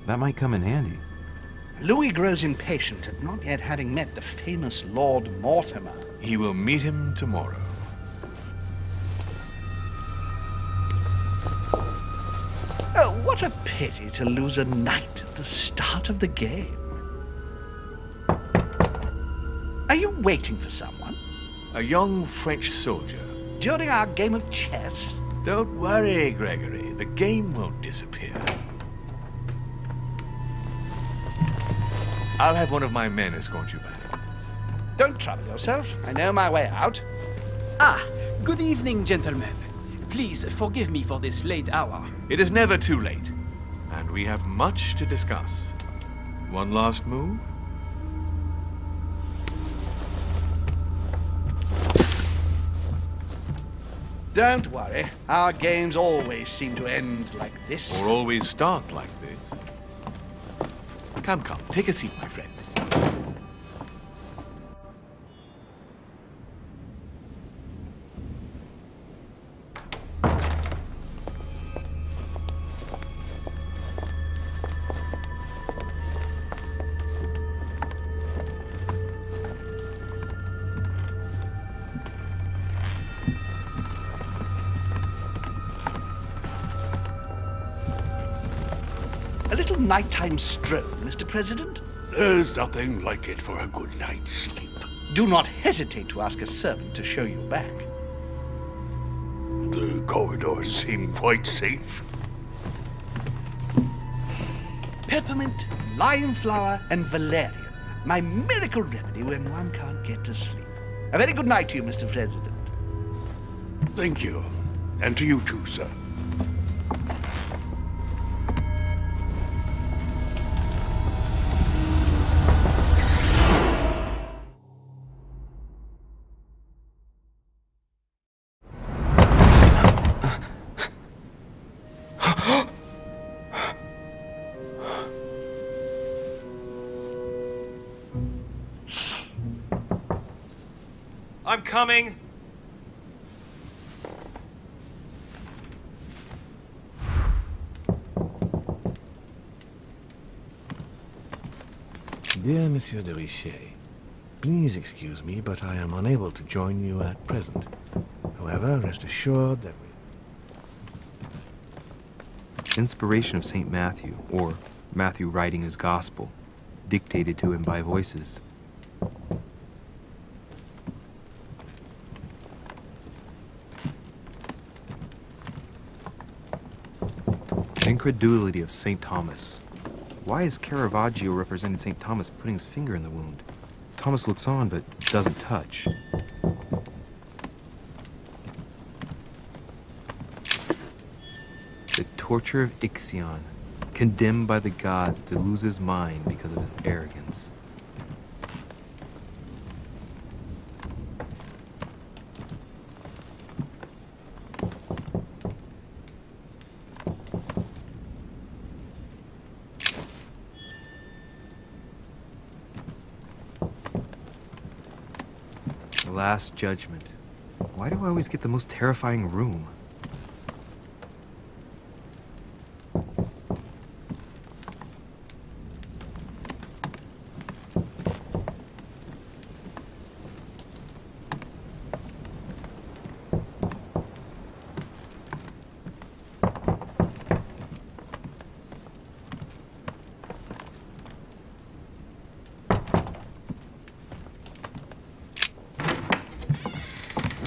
That might come in handy. Louis grows impatient at not yet having met the famous Lord Mortimer. He will meet him tomorrow. Oh, what a pity to lose a knight at the start of the game. Are you waiting for someone? A young French soldier. During our game of chess? Don't worry, Gregory. The game won't disappear. I'll have one of my men escort you back. Don't trouble yourself. I know my way out. Ah, good evening, gentlemen. Please forgive me for this late hour. It is never too late, and we have much to discuss. One last move? Don't worry. Our games always seem to end like this. Or always start like this. Come, take a seat, my friend. A little nighttime stroll, Mr. President? There's nothing like it for a good night's sleep. Do not hesitate to ask a servant to show you back. The corridors seem quite safe. Peppermint, lime flower, and valerian. My miracle remedy when one can't get to sleep. A very good night to you, Mr. President. Thank you. And to you too, sir. I'm coming. Dear Monsieur de Richet, please excuse me, but I am unable to join you at present. However, rest assured that Inspiration of St. Matthew, or Matthew writing his gospel, dictated to him by voices. incredulity of St. Thomas. Why is Caravaggio representing St. Thomas putting his finger in the wound? Thomas looks on, but doesn't touch. The torture of Ixion, condemned by the gods to lose his mind because of his arrogance. The Last Judgment. Why do I always get the most terrifying room?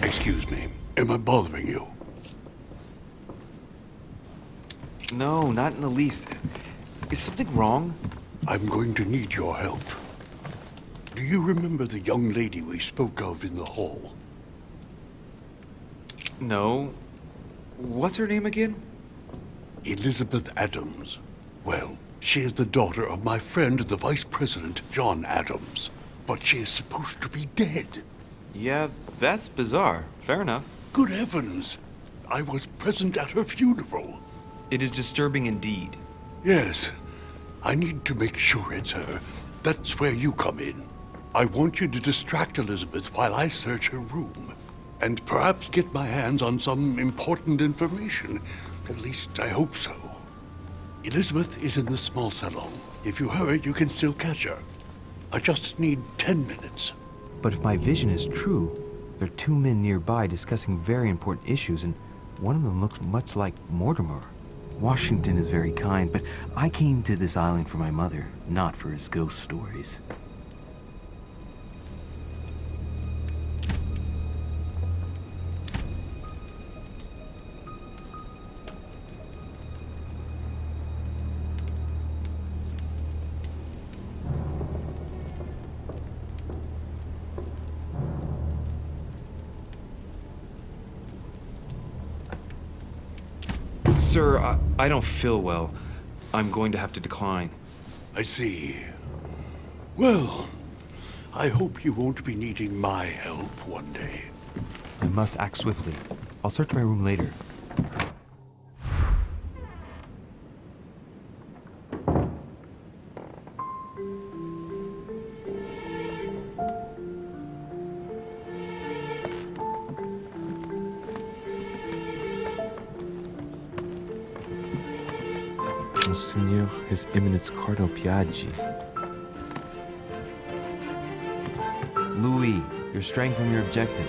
Excuse me. Am I bothering you? No, not in the least. Is something wrong? I'm going to need your help. Do you remember the young lady we spoke of in the hall? No. What's her name again? Elizabeth Adams. Well, she is the daughter of my friend, the Vice President, John Adams. But she is supposed to be dead. Yeah, that's bizarre. Fair enough. Good heavens! I was present at her funeral. It is disturbing indeed. Yes. I need to make sure it's her. That's where you come in. I want you to distract Elizabeth while I search her room. And perhaps get my hands on some important information. At least, I hope so. Elizabeth is in the small salon. If you hurry, you can still catch her. I just need 10 minutes. But if my vision is true, there are two men nearby discussing very important issues, and one of them looks much like Mortimer. Washington is very kind, but I came to this island for my mother, not for his ghost stories. Sir, I don't feel well. I'm going to have to decline. I see. Well, I hope you won't be needing my help one day. I must act swiftly. I'll search my room later. Monseigneur, His Eminence Cardinal Piaggi. Louis, you're straying from your objective.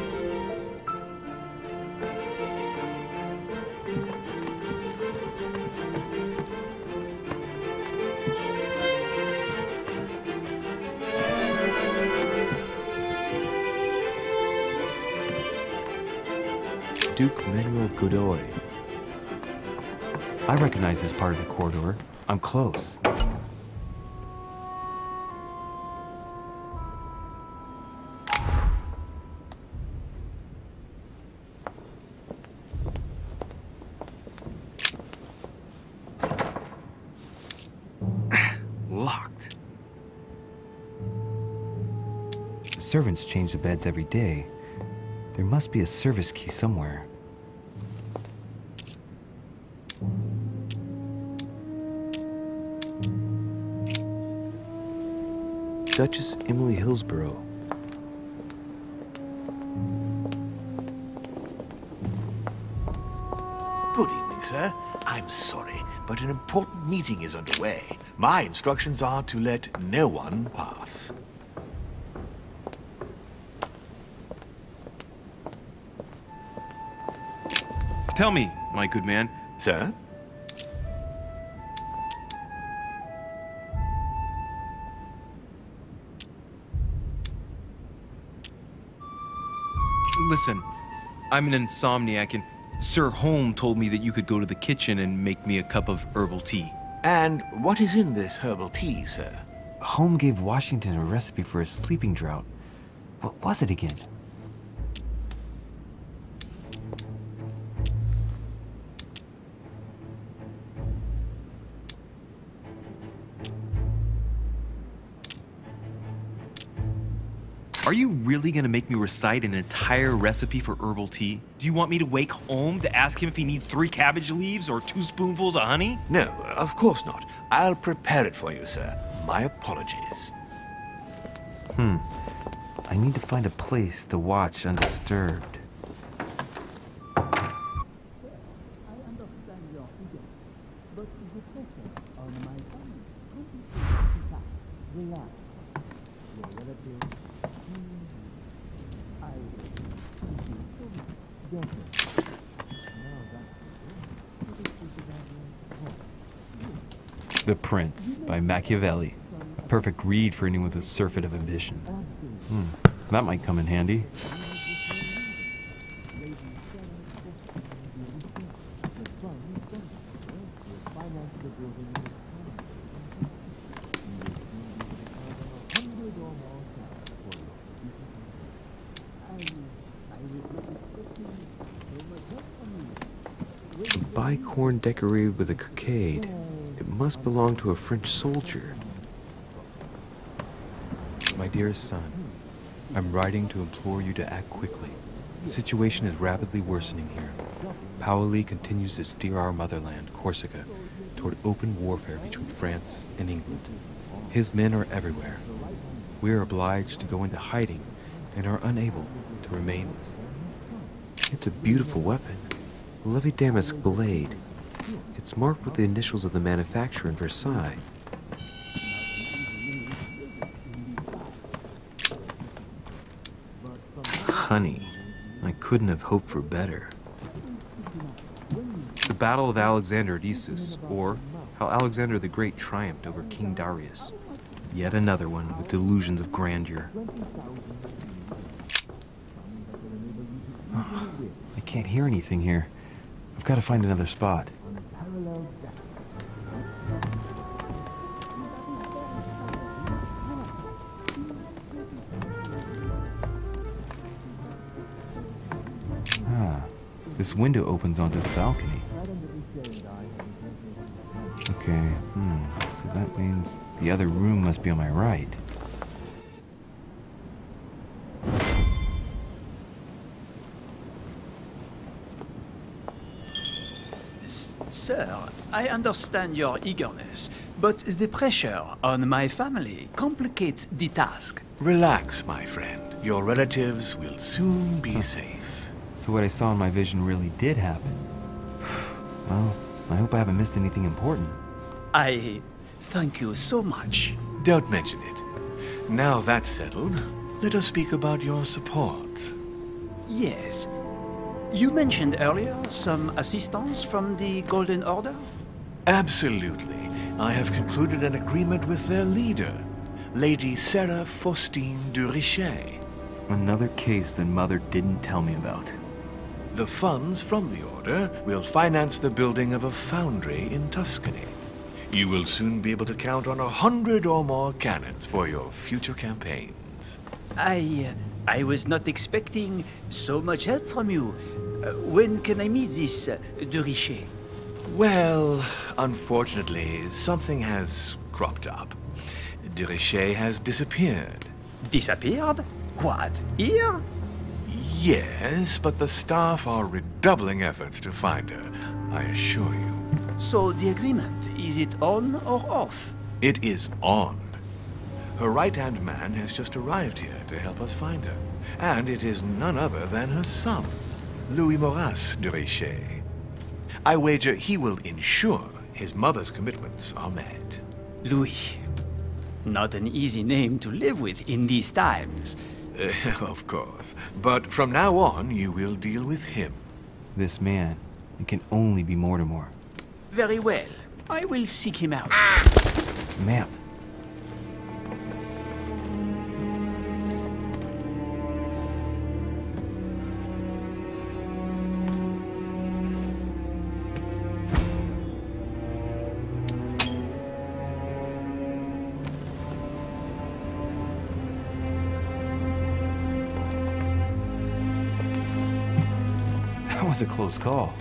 Duke Manuel Godoy. I recognize this part of the corridor. I'm close. Locked. The servants change the beds every day. There must be a service key somewhere. Duchess Emily Hillsborough. Good evening, sir. I'm sorry, but an important meeting is underway. My instructions are to let no one pass. Tell me, my good man. Sir? Listen, I'm an insomniac, and Sir Home told me that you could go to the kitchen and make me a cup of herbal tea. And what is in this herbal tea, sir? Home gave Washington a recipe for a sleeping draught. What was it again? Are you really gonna make me recite an entire recipe for herbal tea? Do you want me to wake Home to ask him if he needs 3 cabbage leaves or 2 spoonfuls of honey? No, of course not. I'll prepare it for you, sir. My apologies. I need to find a place to watch undisturbed. The Prince by Machiavelli. A perfect read for anyone with a surfeit of ambition. That might come in handy. A bicorn decorated with a cockade. It must belong to a French soldier. My dearest son, I'm writing to implore you to act quickly. The situation is rapidly worsening here. Paoli continues to steer our motherland, Corsica, toward open warfare between France and England. His men are everywhere. We are obliged to go into hiding and are unable to remain. It's a beautiful weapon, a Levi Damask blade. It's marked with the initials of the manufacturer in Versailles. Honey, I couldn't have hoped for better. The Battle of Alexander at Issus, or how Alexander the Great triumphed over King Darius. Yet another one with delusions of grandeur. I can't hear anything here. I've got to find another spot. This window opens onto the balcony. Okay, so that means the other room must be on my right. Sir, I understand your eagerness, but the pressure on my family complicates the task. Relax, my friend. Your relatives will soon be safe. So what I saw in my vision really did happen. Well, I hope I haven't missed anything important. I thank you so much. Don't mention it. Now that's settled, let us speak about your support. Yes. You mentioned earlier some assistance from the Golden Order? Absolutely. I have concluded an agreement with their leader, Lady Sarah Faustine de Richet. Another case that Mother didn't tell me about. The funds from the order will finance the building of a foundry in Tuscany. You will soon be able to count on 100 or more cannons for your future campaigns. I was not expecting so much help from you. When can I meet this de Richet? Well, unfortunately, something has cropped up. De Richet has disappeared. Disappeared? What, here? Yes, but the staff are redoubling efforts to find her, I assure you. So the agreement, is it on or off? It is on. Her right-hand man has just arrived here to help us find her. And it is none other than her son, Louis Maurice de Richet. I wager he will ensure his mother's commitments are met. Louis. Not an easy name to live with in these times. Of course. But from now on, you will deal with him. This man, it can only be Mortimer. Very well. I will seek him out. Map. was a close call.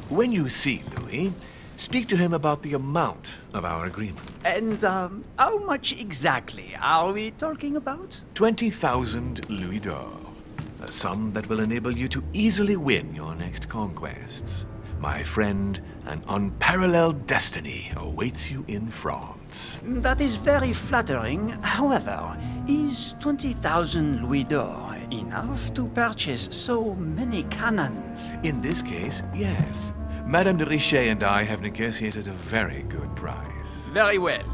When you see Louis, speak to him about the amount of our agreement. And, how much exactly are we talking about? 20,000 louis d'or. A sum that will enable you to easily win your next conquests. My friend, an unparalleled destiny awaits you in France. That is very flattering. However, is 20,000 louis d'or enough to purchase so many cannons? In this case, yes. Madame de Richet and I have negotiated a very good price. Very well.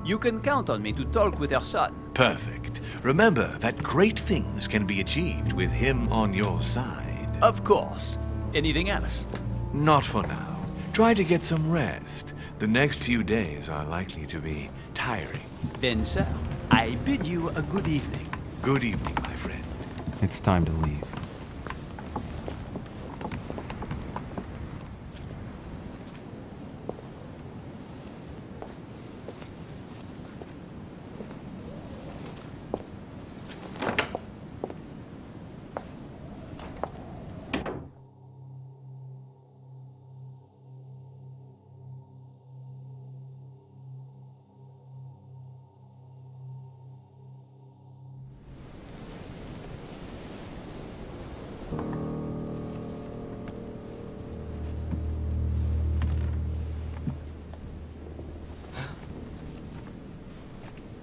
You can count on me to talk with her son. Perfect. Remember that great things can be achieved with him on your side. Of course. Anything else? Not for now. Try to get some rest. The next few days are likely to be tiring. Then, sir, I bid you a good evening. Good evening, my friend. It's time to leave.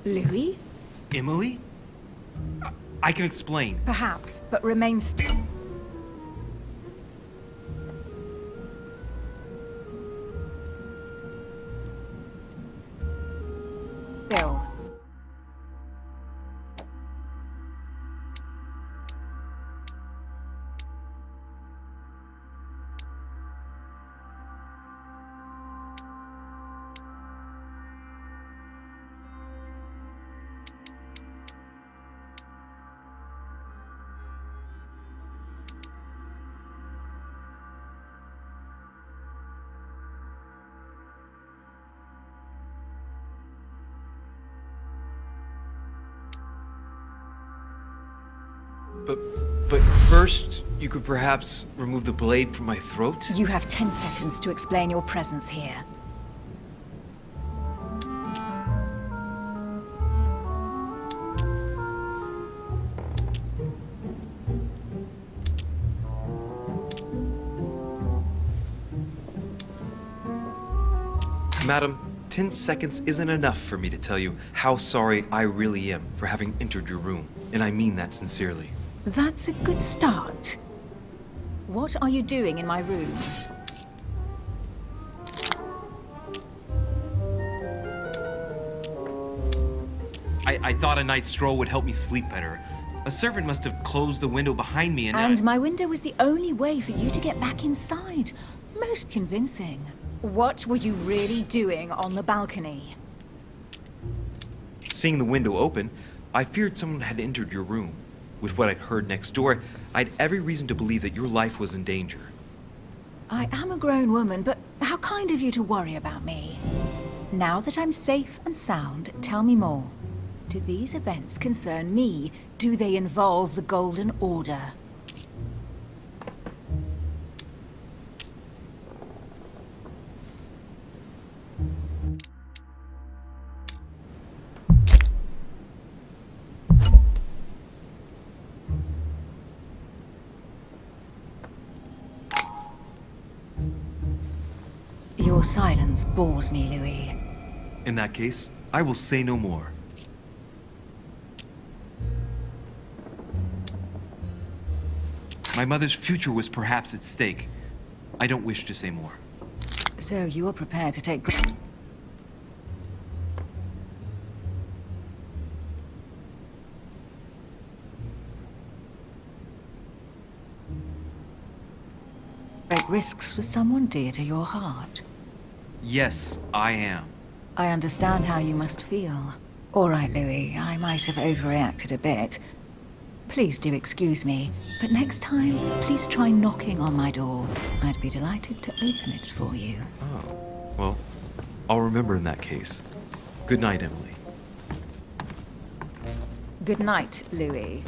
Louis? Emily? I can explain. Perhaps, but remain still. But first, you could perhaps remove the blade from my throat? You have 10 seconds to explain your presence here. Madam, 10 seconds isn't enough for me to tell you how sorry I really am for having entered your room, and I mean that sincerely. That's a good start. What are you doing in my room? I thought a night's stroll would help me sleep better. A servant must have closed the window behind me And my window was the only way for you to get back inside. Most convincing. What were you really doing on the balcony? Seeing the window open, I feared someone had entered your room. With what I'd heard next door, I'd every reason to believe that your life was in danger. I am a grown woman, but how kind of you to worry about me. Now that I'm safe and sound, tell me more. Do these events concern me? Do they involve the Golden Order? Your silence bores me, Louis. In that case, I will say no more. My mother's future was perhaps at stake. I don't wish to say more. So you are prepared to take... great risks for someone dear to your heart? Yes, I am. I understand how you must feel. All right, Louis, I might have overreacted a bit. Please do excuse me, but next time, please try knocking on my door. I'd be delighted to open it for you. Oh, well, I'll remember in that case. Good night, Emily. Good night, Louis.